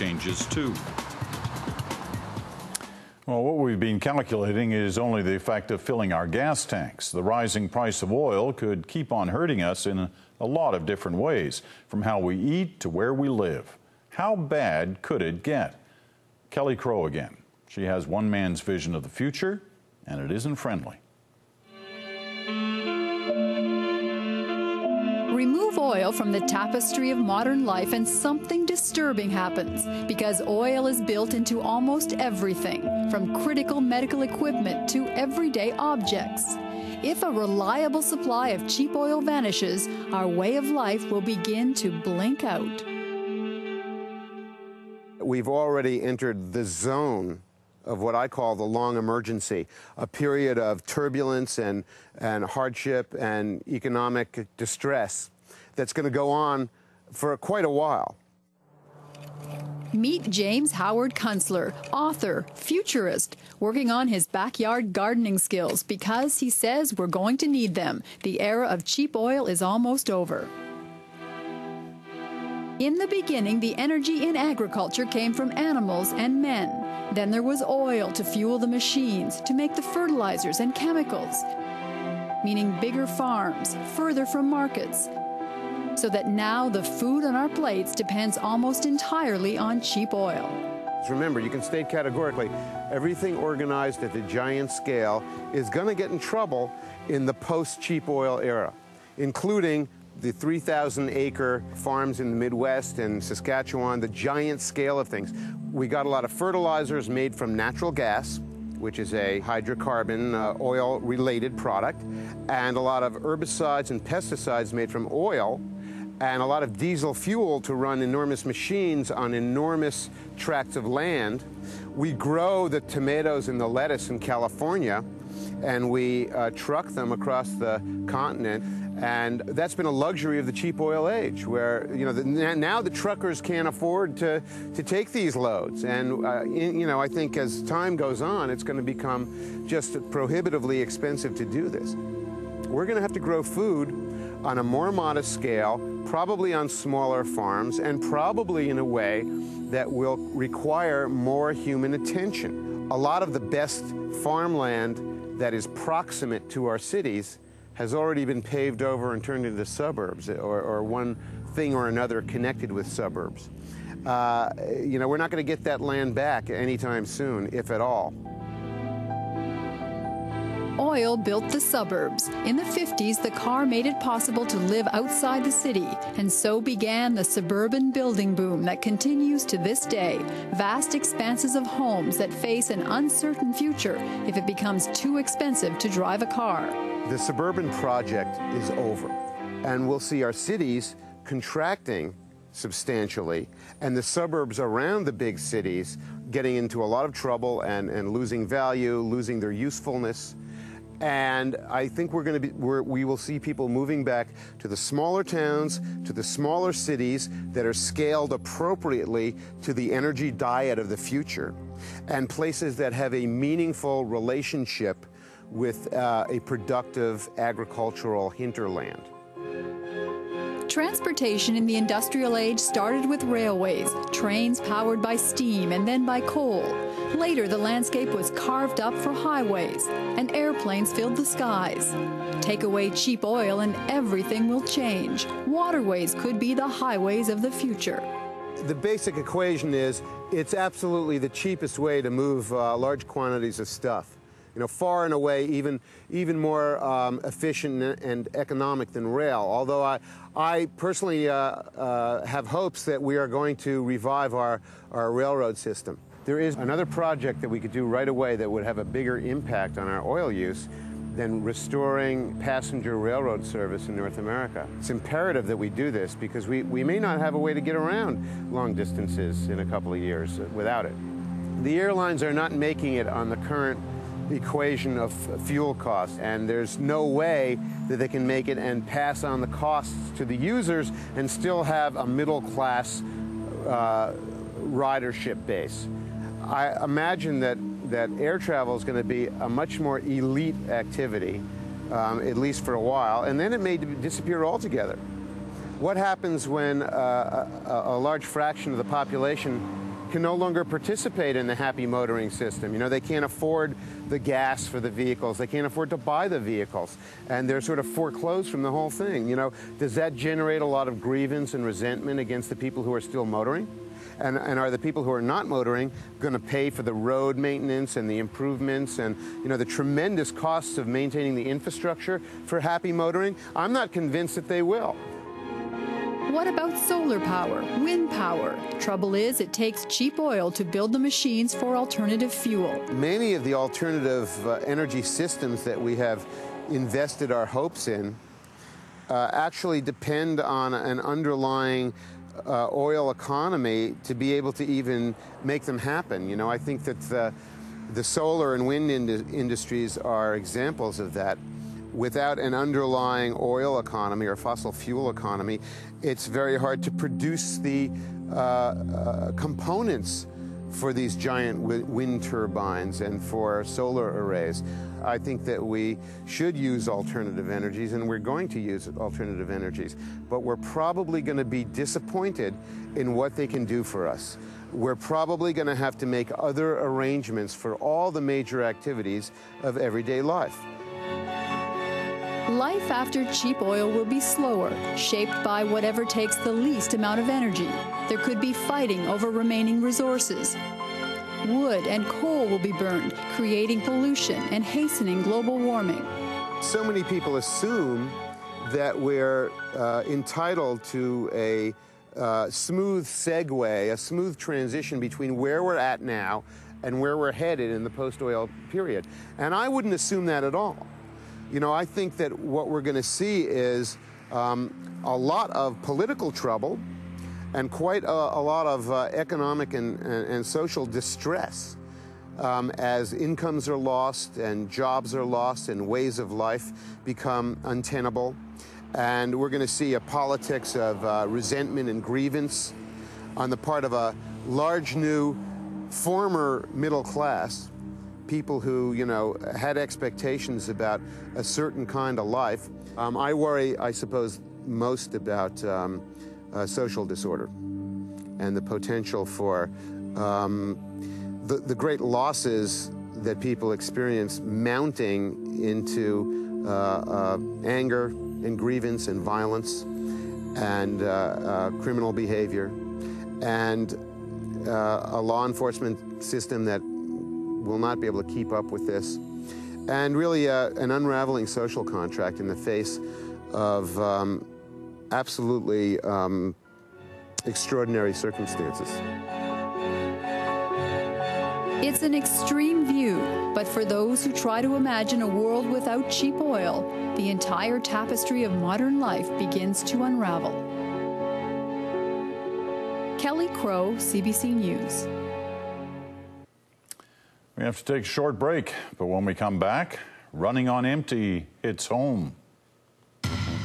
changes too. Well, what we've been calculating is only the effect of filling our gas tanks. The rising price of oil could keep on hurting us in a lot of different ways, from how we eat to where we live. How bad could it get? Kelly Crow again. She has one man's vision of the future, and it isn't friendly. Remove oil from the tapestry of modern life and something disturbing happens, because oil is built into almost everything, from critical medical equipment to everyday objects. If a reliable supply of cheap oil vanishes, our way of life will begin to blink out. We've already entered the zone of what I call the long emergency, a period of turbulence and hardship and economic distress that's going to go on for quite a while. Meet James Howard Kunstler, author, futurist, working on his backyard gardening skills because he says we're going to need them. The era of cheap oil is almost over. In the beginning, the energy in agriculture came from animals and men. Then there was oil to fuel the machines, to make the fertilizers and chemicals, meaning bigger farms, further from markets. So that now the food on our plates depends almost entirely on cheap oil. Remember, you can state categorically, everything organized at the giant scale is going to get in trouble in the post-cheap oil era, including the 3,000-acre farms in the Midwest and Saskatchewan, the giant scale of things. We got a lot of fertilizers made from natural gas, which is a hydrocarbon oil-related product, and a lot of herbicides and pesticides made from oil, and a lot of diesel fuel to run enormous machines on enormous tracts of land. We grow the tomatoes and the lettuce in California, and we truck them across the continent. And that's been a luxury of the cheap oil age, where now the truckers can't afford to take these loads. And I think as time goes on, it's going to become just prohibitively expensive to do this. We're going to have to grow food on a more modest scale, probably on smaller farms, and probably in a way that will require more human attention. A lot of the best farmland that is proximate to our cities has already been paved over and turned into suburbs, or one thing or another connected with suburbs. We're not going to get that land back anytime soon, if at all. Oil built the suburbs. In the 50s, the car made it possible to live outside the city, and so began the suburban building boom that continues to this day. Vast expanses of homes that face an uncertain future if it becomes too expensive to drive a car. The suburban project is over, and we'll see our cities contracting substantially, and the suburbs around the big cities getting into a lot of trouble and losing value, losing their usefulness. And I think we will see people moving back to the smaller towns, to the smaller cities that are scaled appropriately to the energy diet of the future, and places that have a meaningful relationship with a productive agricultural hinterland. Transportation in the industrial age started with railways, trains powered by steam and then by coal. Later, the landscape was carved up for highways, and airplanes filled the skies. Take away cheap oil and everything will change. Waterways could be the highways of the future. The basic equation is it's absolutely the cheapest way to move large quantities of stuff. Far and away, even more efficient and economic than rail. Although I personally have hopes that we are going to revive our railroad system. There is another project that we could do right away that would have a bigger impact on our oil use than restoring passenger railroad service in North America. It's imperative that we do this because we may not have a way to get around long distances in a couple of years without it. The airlines are not making it on the current equation of fuel costs, and there's no way that they can make it and pass on the costs to the users and still have a middle-class ridership base. I imagine that air travel is going to be a much more elite activity, at least for a while, and then it may disappear altogether. What happens when a large fraction of the population can no longer participate in the happy motoring system. You know, they can't afford the gas for the vehicles. They can't afford to buy the vehicles. And they're sort of foreclosed from the whole thing. You know, does that generate a lot of grievance and resentment against the people who are still motoring? And are the people who are not motoring going to pay for the road maintenance and the improvements and, you know, the tremendous costs of maintaining the infrastructure for happy motoring? I'm not convinced that they will. What about solar power, wind power? Trouble is, it takes cheap oil to build the machines for alternative fuel. Many of the alternative energy systems that we have invested our hopes in actually depend on an underlying oil economy to be able to even make them happen. You know, I think that the solar and wind industries are examples of that. Without an underlying oil economy or fossil fuel economy, it's very hard to produce the components for these giant wind turbines and for solar arrays. I think that we should use alternative energies, and we're going to use alternative energies, but we're probably going to be disappointed in what they can do for us. We're probably going to have to make other arrangements for all the major activities of everyday life. Life after cheap oil will be slower, shaped by whatever takes the least amount of energy. There could be fighting over remaining resources. Wood and coal will be burned, creating pollution and hastening global warming. So many people assume that we're entitled to a smooth segue, a smooth transition between where we're at now and where we're headed in the post-oil period. And I wouldn't assume that at all. You know, I think that what we're going to see is a lot of political trouble and quite a lot of economic and social distress as incomes are lost and jobs are lost and ways of life become untenable. And we're going to see a politics of resentment and grievance on the part of a large new former middle class, people who, you know, had expectations about a certain kind of life. I worry, I suppose, most about social disorder and the potential for the great losses that people experience mounting into anger and grievance and violence and criminal behavior, and a law enforcement system that will not be able to keep up with this, and really an unraveling social contract in the face of absolutely extraordinary circumstances. It's an extreme view, but for those who try to imagine a world without cheap oil, the entire tapestry of modern life begins to unravel. Kelly Crow, CBC News. We have to take a short break, but when we come back, running on empty hits home.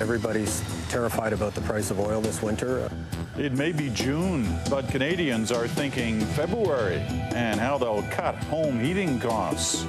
Everybody's terrified about the price of oil this winter. It may be June, but Canadians are thinking February and how they'll cut home heating costs.